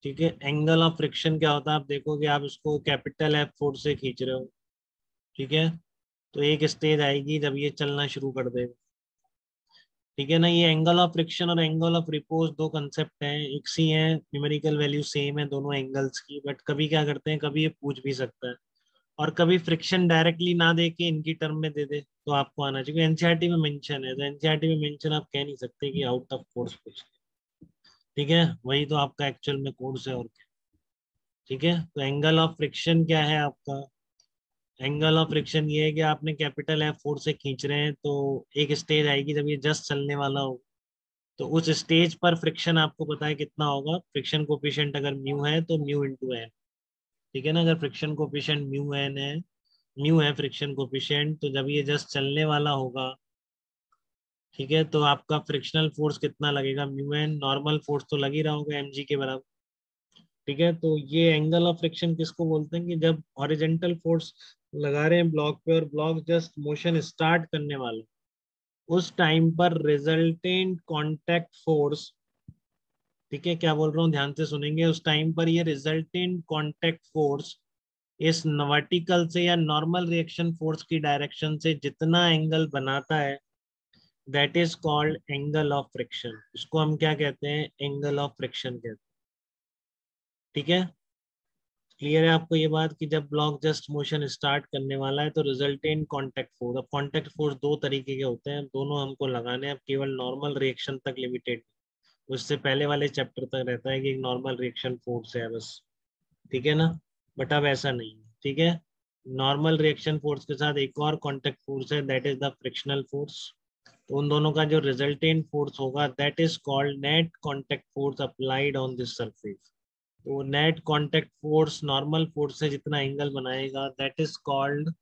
ठीक है। Angle of friction क्या होता है, आप देखोगे आप इसको कैपिटल एफ फोर्स से खींच रहे हो, ठीक है। तो एक स्टेज आएगी जब ये चलना शुरू कर देगा, ठीक है ना। ये एंगल ऑफ फ्रिक्शन और एंगल ऑफ रिपोज दो कंसेप्ट हैं, एक सी हैं, न्यूमेरिकल वैल्यू सेम है दोनों एंगल्स की, बट कभी क्या करते हैं, कभी ये पूछ भी सकता है और कभी फ्रिक्शन डायरेक्टली ना दे के इनकी टर्म में दे दे तो आपको आना चाहिए। एनसीईआरटी में मेंशन है, तो एनसीईआरटी में मेंशन आप कह नहीं सकते कि आउट ऑफ कोर्स पूछ, ठीक है। वही तो आपका एक्चुअल में कोर्स है और क्या, ठीक है। तो एंगल ऑफ फ्रिक्शन क्या है आपका, एंगल ऑफ फ्रिक्शन ये है कि आपने कैपिटल एफ फोर्स से खींच रहे हैं, तो एक स्टेज आएगी जब ये जस्ट चलने वाला हो, तो उस स्टेज पर फ्रिक्शन आपको पता है कितना होगा, फ्रिक्शन कोफिशिएंट अगर म्यू है तो म्यू इंटू एन, ठीक है ना। अगर फ्रिक्शन कोफिशिएंट म्यू एन है, म्यू है फ्रिक्शन कोफिशिएंट, तो जब ये जस्ट चलने वाला होगा, ठीक है, तो आपका फ्रिक्शनल फोर्स कितना लगेगा, म्यू एन, नॉर्मल फोर्स तो लग ही रहा होगा एम जी के बराबर, ठीक है। तो ये एंगल ऑफ फ्रिक्शन किसको बोलते हैं कि जब हॉरिजॉन्टल फोर्स लगा रहे हैं ब्लॉक पे और ब्लॉक जस्ट मोशन स्टार्ट करने वाला, उस टाइम पर रिजल्टेंट कांटेक्ट फोर्स, ठीक है, क्या बोल रहा हूँ ध्यान से सुनेंगे, उस टाइम पर ये रिजल्टेंट कांटेक्ट फोर्स इस वर्टिकल से या नॉर्मल रिएक्शन फोर्स की डायरेक्शन से जितना एंगल बनाता है, that is called angle of friction. इसको हम क्या कहते हैं, एंगल ऑफ फ्रिक्शन कहते हैं, ठीक है। क्लियर है आपको ये बात कि जब ब्लॉक जस्ट मोशन स्टार्ट करने वाला है तो रिजल्टेंट कांटेक्ट फोर्स, अब कांटेक्ट फोर्स दो तरीके के होते हैं, दोनों हमको लगाने हैं, अब केवल नॉर्मल रिएक्शन तक लिमिटेड, उससे पहले वाले चैप्टर तक रहता है कि एक नॉर्मल रिएक्शन फोर्स है बस, ठीक है ना। बट अब ऐसा नहीं है, ठीक है। नॉर्मल रिएक्शन फोर्स के साथ एक और कांटेक्ट फोर्स है, that is the frictional force. तो उन दोनों का जो रिजल्टेंट फोर्स होगा that is called net contact force applied on this surface. तो net contact force normal force से जितना एंगल बनाएगा that is called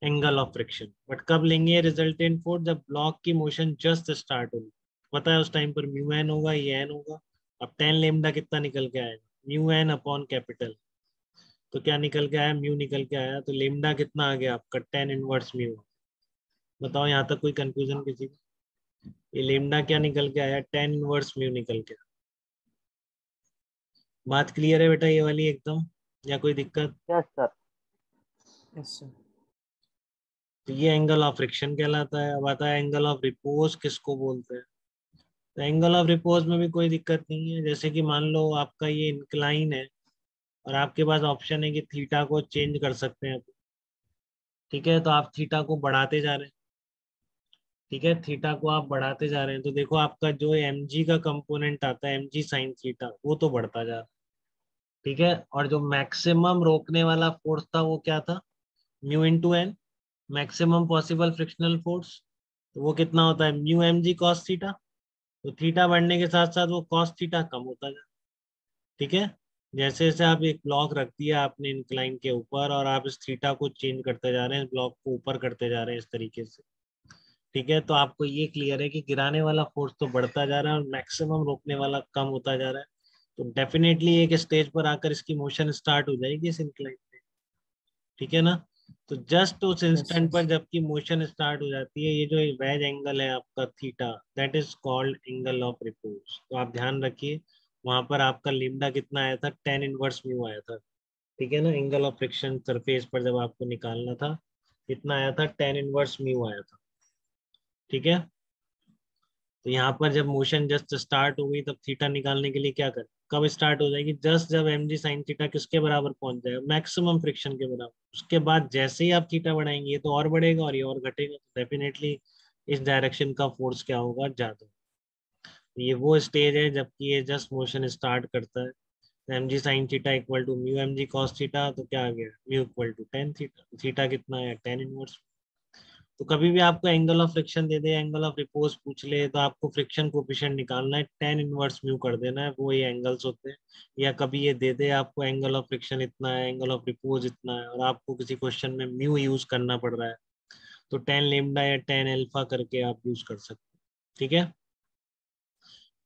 angle of friction. But कब लेंगे रिजल्टेंट फोर्स, जब ब्लॉक की मोशन जस्ट स्टार्ट होगी, पता है उस टाइम पर म्यू एन होगा, ये एन होगा। अब टेन लेमडा कितना निकल के आएगा, म्यू एन अपॉन कैपिटल, तो क्या निकल के आया, म्यू निकल के आया, तो लेमडा कितना आ गया आपका, टेन इनवर्स म्यू। बताओ यहाँ तक कोई कंफ्यूजन किसी को, ये लेमडा क्या निकल के आया, टेन इनवर्स म्यू निकल के आया। बात क्लियर है बेटा ये वाली एकदम, या कोई दिक्कत। Yes sir. Yes sir. तो ये एंगल ऑफ फ्रिक्शन कहलाता है। अब आता है एंगल ऑफ रिपोज किसको बोलते हैं। तो एंगल ऑफ रिपोज में भी कोई दिक्कत नहीं है, जैसे कि मान लो आपका ये इंक्लाइन है और आपके पास ऑप्शन है कि थीटा को चेंज कर सकते हैं, ठीक है। तो आप थीटा को बढ़ाते जा रहे हैं, ठीक है, थीटा को आप बढ़ाते जा रहे हैं, तो देखो आपका जो एम जी का कंपोनेंट आता है, एम जी साइन थीटा, वो तो बढ़ता जा रहा है, ठीक है। और जो मैक्सिमम रोकने वाला फोर्स था वो क्या था, mu into N, maximum possible frictional force, तो वो कितना होता है, mu M G cos theta. तो थीटा बढ़ने के साथ साथ वो कॉस थीटा कम होता जाए, ठीक है। जैसे जैसे आप एक ब्लॉक रख दिया आपने इंक्लाइन के ऊपर और आप इस थीटा को चेंज करते जा रहे हैं, इस ब्लॉक को ऊपर करते जा रहे हैं इस तरीके से, ठीक है। तो आपको ये क्लियर है कि गिराने वाला फोर्स तो बढ़ता जा रहा है और मैक्सिमम रोकने वाला कम होता जा रहा है। तो डेफिनेटली एक स्टेज पर आकर इसकी मोशन स्टार्ट हो जाएगी इस इंक्लाइन पे, ठीक है ना। तो जस्ट उस यस इंस्टेंट पर यस। जबकि मोशन स्टार्ट हो जाती है, ये जो वेज एंगल है आपका theta, that is called angle of repose. तो आप ध्यान रखिए वहां पर आपका लिम्डा कितना आया था, टेन इनवर्स म्यू आया था, ठीक है ना। एंगल ऑफ फ्रिक्शन सरफेस पर जब आपको निकालना था कितना आया था, टेन इनवर्स म्यू आया था, ठीक है। तो यहाँ पर जब मोशन जस्ट स्टार्ट हो गई तब थीटा निकालने के लिए क्या कर, कब स्टार्ट हो जाएगी, जस्ट जब एम जी साइन थीटा किसके बराबर पहुंच जाएगा, मैक्सिमम फ्रिक्शन के बराबर। उसके बाद जैसे ही आप थीटा बढ़ाएंगे ये तो और बढ़ेगा और ये और घटेगा, तो डेफिनेटली इस डायरेक्शन का फोर्स क्या होगा, ज्यादा। ये वो स्टेज है जबकि ये जस्ट मोशन स्टार्ट करता है। M G sine theta equal to mu M G cos theta, तो क्या आ गया, mu equal to tan theta, theta कितना है, टेन इनवर्स। तो कभी भी आपको एंगल ऑफ फ्रिक्शन दे दे, एंगल ऑफ रिपोज पूछ ले, तो आपको फ्रिक्शन कोफिशिएंट निकालना है, टेन इनवर्स म्यू कर देना है, वो ये एंगल्स होते हैं। या कभी ये दे दे आपको एंगल ऑफ फ्रिक्शन इतना है, एंगल ऑफ रिपोज इतना है, और आपको किसी क्वेश्चन में म्यू यूज करना पड़ रहा है, तो टेन लेमडा या टेन अल्फा करके आप यूज कर सकते हैं, ठीक है।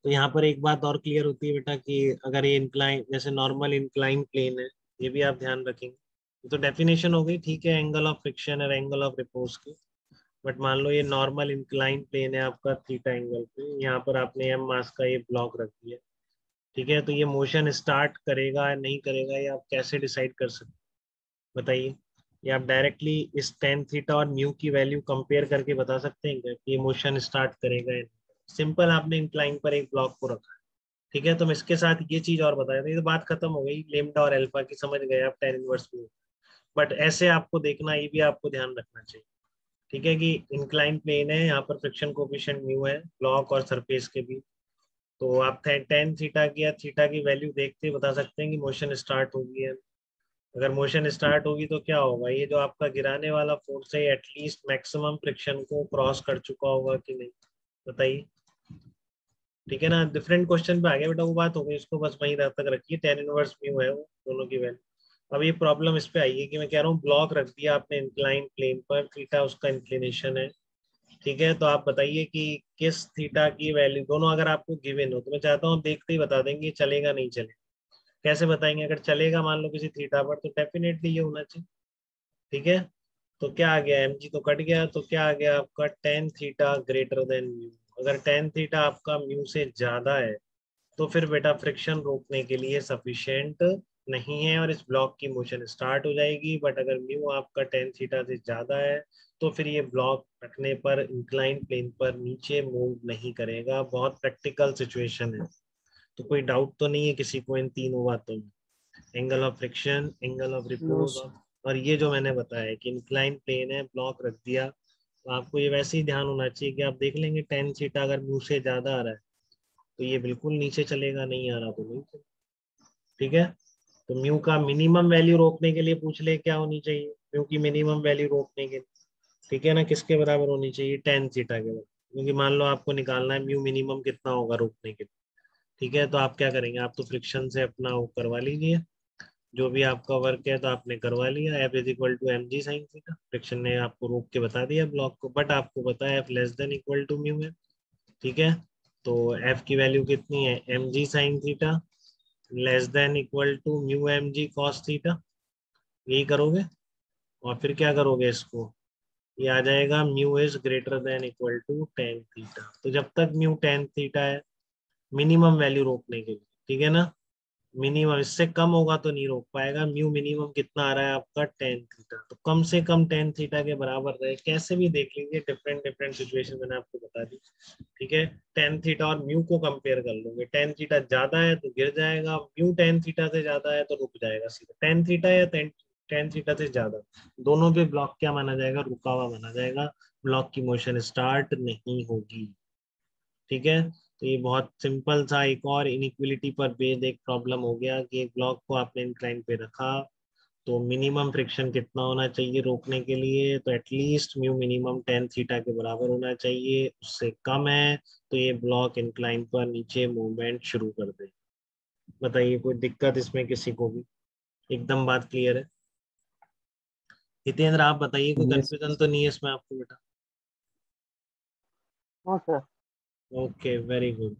तो यहाँ पर एक बात और क्लियर होती है बेटा कि अगर ये इंक्लाइन, जैसे नॉर्मल इंक्लाइन प्लेन है, ये भी आप ध्यान रखेंगे, तो डेफिनेशन हो गई, ठीक है, एंगल ऑफ फ्रिक्शन और एंगल ऑफ रिपोज की। बट मान लो ये नॉर्मल इंक्लाइन प्लेन है आपका थीटा एंगल पे, यहाँ पर आपने एम मास का ये ब्लॉक रख दिया, ठीक है, तो ये मोशन स्टार्ट करेगा या नहीं करेगा, ये आप कैसे डिसाइड कर सकते बताइए? ये आप डायरेक्टली इस टेन थीटा और म्यू की वैल्यू कंपेयर करके बता सकते हैं क्या कि ये मोशन स्टार्ट करेगा या नहीं? सिंपल, आपने इंक्लाइन पर एक ब्लॉक को रखा है, ठीक है, तो मैं इसके साथ ये चीज और बताया था, ये तो बात खत्म हो गई, लेमडा और अल्फा की समझ गए आप, टेन इनवर्स म्यू। बट ऐसे आपको देखना, ये भी आपको ध्यान रखना चाहिए, ठीक है, कि इंक्लाइन प्लेन है, यहाँ पर फ्रिक्शन कोफिशिएंट म्यू है ब्लॉक और सरफेस के बीच। तो आप टेन थीटा की या थीटा की वैल्यू देखते ही बता सकते हैं कि मोशन स्टार्ट होगी है। अगर मोशन स्टार्ट होगी तो क्या होगा, ये जो आपका गिराने वाला फोर्स है एटलीस्ट मैक्सिमम फ्रिक्शन को क्रॉस कर चुका होगा कि नहीं, बताइए? ठीक है ना, डिफरेंट क्वेश्चन पे आ गया बेटा, वो बात हो गई, इसको बस वहीं तक रखिए, टेन इनवर्स म्यू है वो दोनों की वैल्यू। अब ये प्रॉब्लम इस पे आई है कि मैं कह रहा हूँ ब्लॉक रख दिया आपने इंक्लाइन प्लेन पर, थीटा उसका इंक्लिनेशन है, ठीक है, तो आप बताइए कि किस थीटा की वैल्यू, दोनों अगर आपको गिवन हो, तो मैं चाहता हूँ आप देखते ही बता देंगे चलेगा नहीं चलेगा। कैसे बताएंगे? अगर चलेगा मान लो किसी थीटा पर, तो डेफिनेटली ये होना चाहिए, ठीक है। तो क्या आ गया, एम जी तो कट गया, तो क्या आ गया आपका, tan theta greater than mu. अगर टेन थीटा आपका म्यू से ज्यादा है, तो फिर बेटा फ्रिक्शन रोकने के लिए सफिशिएंट नहीं है और इस ब्लॉक की मोशन स्टार्ट हो जाएगी। बट अगर म्यू आपका टेन थीटा से ज्यादा है, तो फिर ये ब्लॉक रखने पर इंक्लाइन प्लेन पर नीचे मूव नहीं करेगा। बहुत प्रैक्टिकल सिचुएशन है, तो कोई डाउट तो नहीं है किसी को इन तीनों बातों में? Angle of friction, angle of no repose, sir. और ये जो मैंने बताया कि इंक्लाइन प्लेन है, ब्लॉक रख दिया, तो आपको ये वैसे ही ध्यान होना चाहिए कि आप देख लेंगे टेन थीटा अगर म्यू से ज्यादा आ रहा है, तो ये बिल्कुल नीचे चलेगा, नहीं आ रहा तो नहीं चलेगा, ठीक है। तो म्यू का मिनिमम वैल्यू रोकने के लिए पूछ ले क्या होनी चाहिए, म्यू की मिनिमम वैल्यू रोकने के लिए, ठीक है ना, किसके बराबर होनी चाहिए, टेन थीटा के बराबर, क्योंकि मान लो आपको निकालना है म्यू मिनिमम कितना होगा रोकने के लिए, ठीक है। तो आप क्या करेंगे, आप तो फ्रिक्शन से अपना वो करवा लीजिए, जो भी आपका वर्क है तो आपने करवा लिया, F is equal to M G sine theta, friction ने आपको रोक के बता दिया ब्लॉक को, बट आपको पता है F less than equal to mu है, ठीक है। तो एफ की वैल्यू कितनी है, M G sine theta less than equal to mu M G cos theta, यही करोगे। और फिर क्या करोगे इसको, ये आ जाएगा mu is greater than equal to tan theta. तो जब तक म्यू टेन थीटा है, मिनिमम वैल्यू रोकने के लिए, ठीक है ना, मिनिमम, इससे कम होगा तो नहीं रोक पाएगा। म्यू मिनिमम कितना आ रहा है आपका, टेन थीटा, तो कम से कम टेन थीटा के बराबर रहे, कैसे भी देख लीजिए, डिफरेंट डिफरेंट सिचुएशन मैंने आपको बता दी, ठीक है। टेन थीटा और म्यू को कंपेयर कर लोगे, टेन थीटा ज्यादा है तो गिर जाएगा, म्यू टेन थीटा से ज्यादा है तो रुक जाएगा सीधा, टेन थीटा या टेन टेन थीटा से ज्यादा, दोनों पे ब्लॉक क्या माना जाएगा, रुका हुआ माना जाएगा, ब्लॉक की मोशन स्टार्ट नहीं होगी, ठीक है। तो ये बहुत सिंपल सा एक और इनइक्विलिटी पर बेस्ड एक प्रॉब्लम हो गया कि एक ब्लॉक को आपने इंक्लाइन पे रखा, तो मिनिमम फ्रिक्शन कितना होना चाहिए रोकने के लिए, तो at least mu minimum tan theta के बराबर होना चाहिए, उससे कम है तो ये ब्लॉक इंक्लाइन पर नीचे मूवमेंट शुरू कर दे। बताइए कोई दिक्कत इसमें किसी को भी? एकदम बात क्लियर है? हितेंद्र आप बताइए, कोई यस। कंफ्यूजन तो नहीं है इसमें आपको बेटा? हाँ सर। Okay, very good.